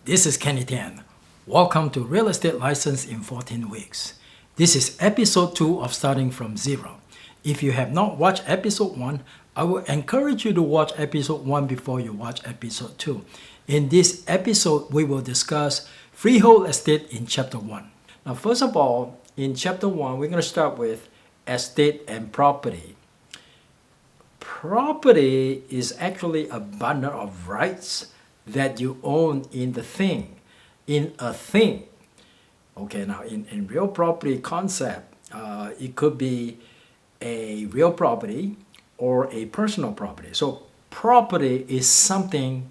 This is Kenny Tian. Welcome to Real Estate License in 14 Weeks. This is episode 2 of Starting from Zero. If you have not watched episode 1, I will encourage you to watch episode 1 before you watch episode 2. In this episode, we will discuss freehold estate in chapter 1. Now, first of all, in chapter 1, we're going to start with estate and property. Property is actually a bundle of rights that you own in a thing. Okay, now in real property concept, it could be a real property or a personal property. So property is something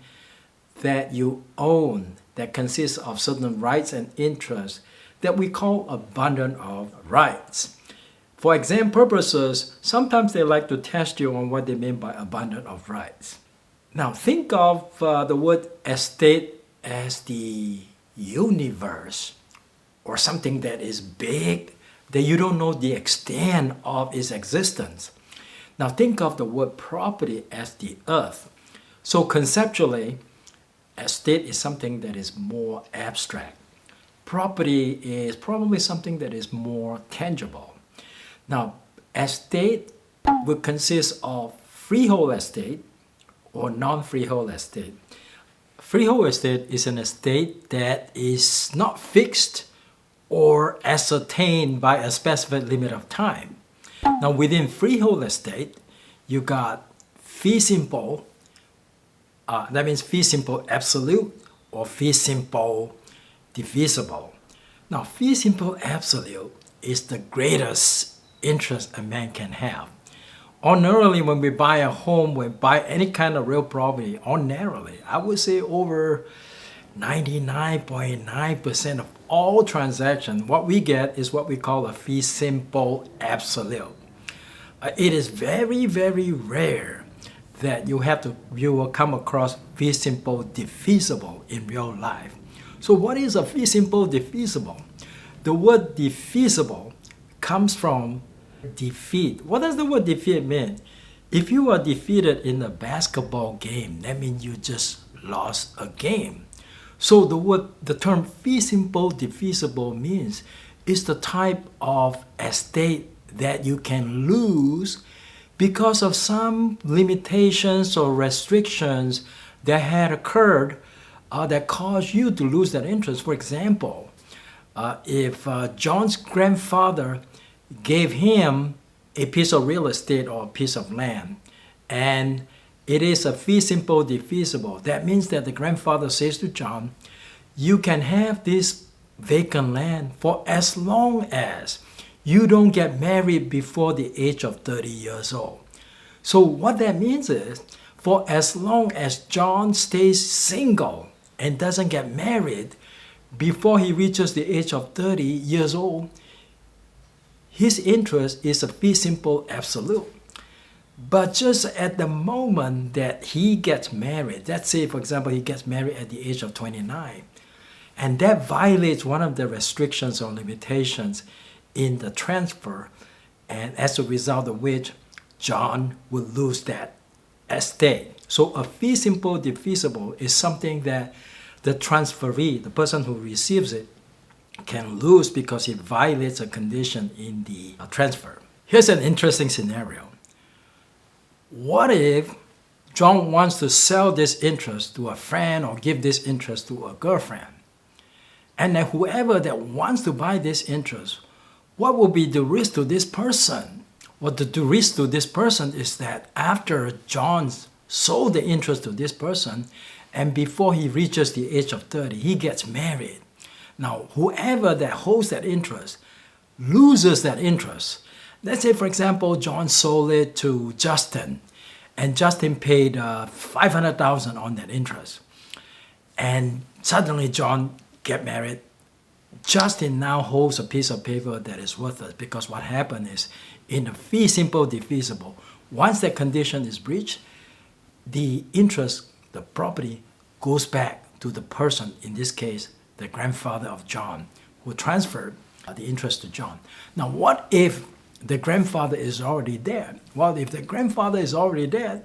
that you own that consists of certain rights and interests that we call a bundle of rights. For exam purposes, sometimes they like to test you on what they mean by a bundle of rights. Now think of the word estate as the universe or something that is big that you don't know the extent of its existence. Now think of the word property as the earth. So conceptually, estate is something that is more abstract. Property is probably something that is more tangible. Now, estate will consist of freehold estate or non-freehold estate. Freehold estate is an estate that is not fixed or ascertained by a specific limit of time. Now, within freehold estate, you got fee simple, that means fee simple absolute or fee simple divisible. Now, fee simple absolute is the greatest interest a man can have. Ordinarily, when we buy a home, we buy any kind of real property, ordinarily, I would say over 99.9% of all transactions, what we get is what we call a fee simple absolute. It is very, very rare that you will come across fee simple divisible in real life. So what is a fee simple divisible? The word divisible comes from defeat. What does the word defeat mean? If you are defeated in a basketball game, that means you just lost a game. So the term fee simple divisible means it's the type of estate that you can lose because of some limitations or restrictions that had occurred that caused you to lose that interest. For example, if John's grandfather gave him a piece of real estate or a piece of land, and it is a fee simple divisible. That means that the grandfather says to John, you can have this vacant land for as long as you don't get married before the age of 30 years old. So what that means is, for as long as John stays single and doesn't get married before he reaches the age of 30 years old, his interest is a fee simple absolute. But just at the moment that he gets married, let's say, for example, he gets married at the age of 29, and that violates one of the restrictions or limitations in the transfer, and as a result of which, John will lose that estate. So a fee simple divisible is something that the transferee, the person who receives it, can lose because it violates a condition in the transfer. Here's an interesting scenario. What if John wants to sell this interest to a friend or give this interest to a girlfriend? And then whoever that wants to buy this interest, what will be the risk to this person? Well, the risk to this person is that after John sold the interest to this person, and before he reaches the age of 30, he gets married. Now, whoever that holds that interest loses that interest. Let's say, for example, John sold it to Justin, and Justin paid $500,000 on that interest. And suddenly John get married. Justin now holds a piece of paper that is worthless because what happened is, in a fee simple divisible, once that condition is breached, the interest, the property, goes back to the person, in this case, the grandfather of John, who transferred the interest to John. Now, what if the grandfather is already dead? Well, if the grandfather is already dead,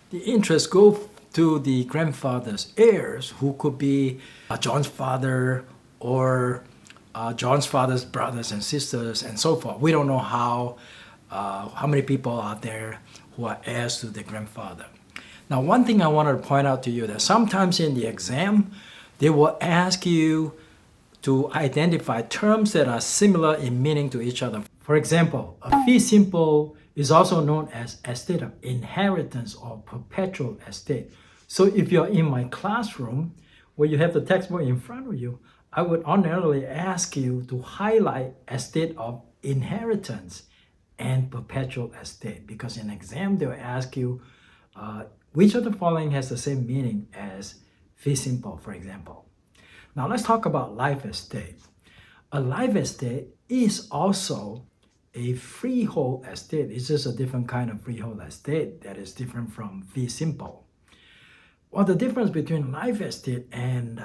the interest goes to the grandfather's heirs, who could be John's father or John's father's brothers and sisters and so forth. We don't know how many people are there who are heirs to the grandfather. Now, one thing I wanted to point out to you that sometimes in the exam, they will ask you to identify terms that are similar in meaning to each other. For example, a fee simple is also known as estate of inheritance or perpetual estate. So if you're in my classroom where you have the textbook in front of you, I would ordinarily ask you to highlight estate of inheritance and perpetual estate, because in exam they'll ask you which of the following has the same meaning as fee simple, for example. Now let's talk about life estate. A life estate is also a freehold estate. It's just a different kind of freehold estate that is different from fee simple. Well, the difference between life estate and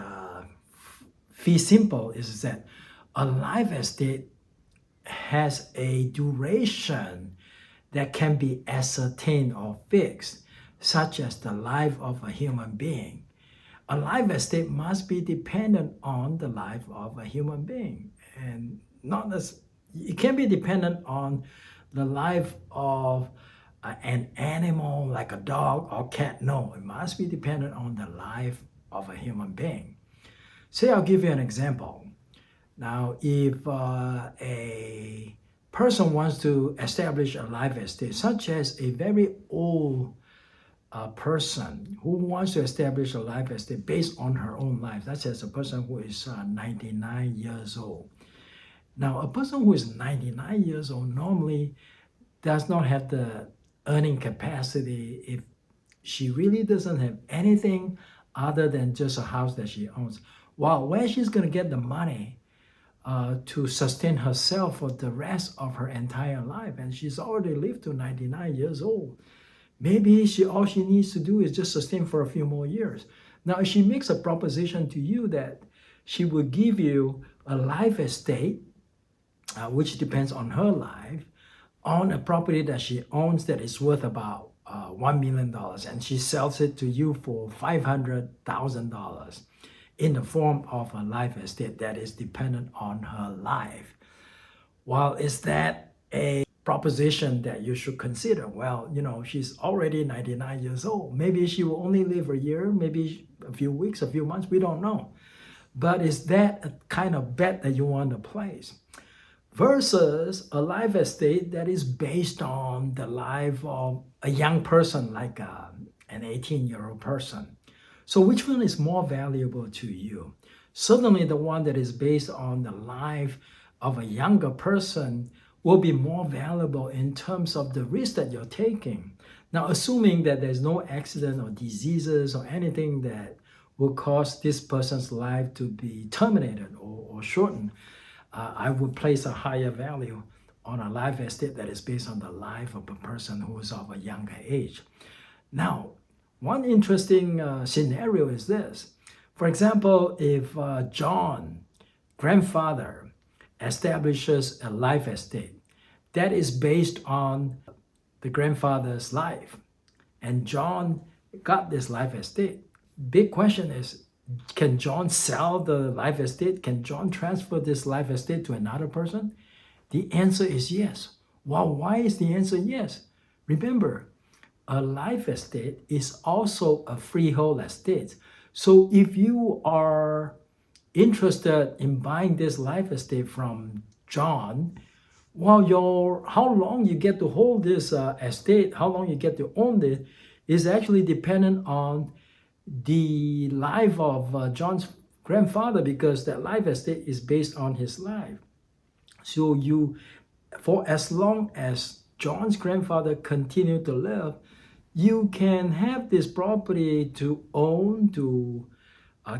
fee simple is that a life estate has a duration that can be ascertained or fixed, such as the life of a human being. A life estate must be dependent on the life of a human being, and not as it can be dependent on the life of an animal like a dog or cat. No, it must be dependent on the life of a human being. Say I'll give you an example. Now, if a person wants to establish a life estate, such as a very old person who wants to establish a life estate based on her own life, such as a person who is 99 years old. Now, a person who is 99 years old normally does not have the earning capacity if she really doesn't have anything other than just a house that she owns. Well, where she's going to get the money to sustain herself for the rest of her entire life? And she's already lived to 99 years old. Maybe all she needs to do is just sustain for a few more years. Now, if she makes a proposition to you that she will give you a life estate, which depends on her life, on a property that she owns that is worth about $1 million, and she sells it to you for $500,000 in the form of a life estate that is dependent on her life. Well, is that a proposition that you should consider? Well, she's already 99 years old. Maybe she will only live a year, maybe a few weeks, a few months, we don't know. But is that a kind of bet that you want to place? Versus a life estate that is based on the life of a young person, like an 18-year-old person. So which one is more valuable to you? Certainly the one that is based on the life of a younger person will be more valuable in terms of the risk that you're taking. Now, assuming that there's no accident or diseases or anything that will cause this person's life to be terminated or shortened, I would place a higher value on a life estate that is based on the life of a person who is of a younger age. Now, one interesting scenario is this. For example, if John, grandfather, establishes a life estate that is based on the grandfather's life, and John got this life estate, big question is, can John sell the life estate? Can John transfer this life estate to another person? The answer is yes. Well, why is the answer yes? Remember, a life estate is also a freehold estate. So if you are interested in buying this life estate from John, well, how long you get to hold this estate, how long you get to own it, is actually dependent on the life of John's grandfather, because that life estate is based on his life. So for as long as John's grandfather continued to live, you can have this property to own, to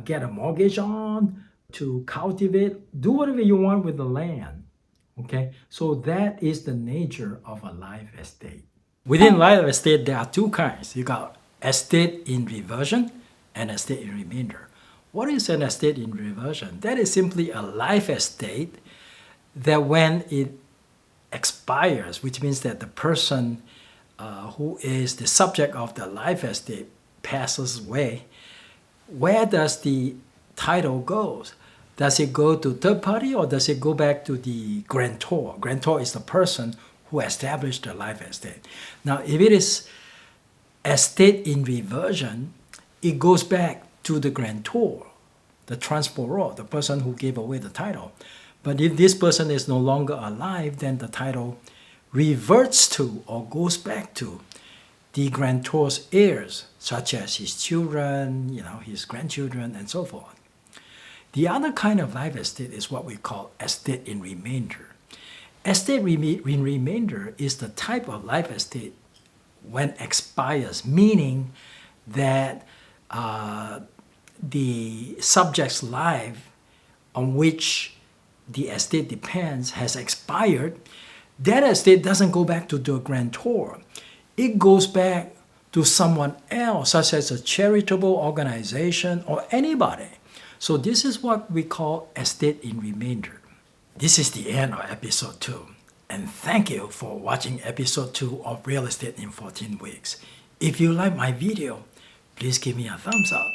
get a mortgage on, to cultivate, do whatever you want with the land. Okay, so that is the nature of a life estate. Within life estate, there are two kinds. You got estate in reversion and estate in remainder. What is an estate in reversion? That is simply a life estate that when it expires, which means that the person who is the subject of the life estate passes away, where does the title go? Does it go to third party or does it go back to the grantor? Grantor is the person who established the life estate. Now, if it is estate in reversion, it goes back to the grantor, the transferor, the person who gave away the title. But if this person is no longer alive, then the title reverts to or goes back to the grantor's heirs, such as his children, his grandchildren, and so forth. The other kind of life estate is what we call estate in remainder. Estate in remainder is the type of life estate when expires, meaning that the subject's life on which the estate depends has expired. That estate doesn't go back to the grantor. It goes back to someone else, such as a charitable organization or anybody. So this is what we call estate in remainder. This is the end of episode 2. And thank you for watching episode 2 of Real Estate in 14 Weeks. If you like my video, please give me a thumbs up.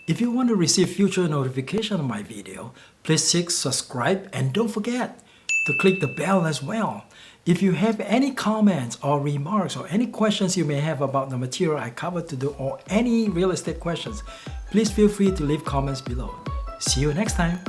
If you want to receive future notification of my video, please click subscribe and don't forget to click the bell as well. If you have any comments or remarks or any questions you may have about the material I covered today or any real estate questions, please feel free to leave comments below. See you next time.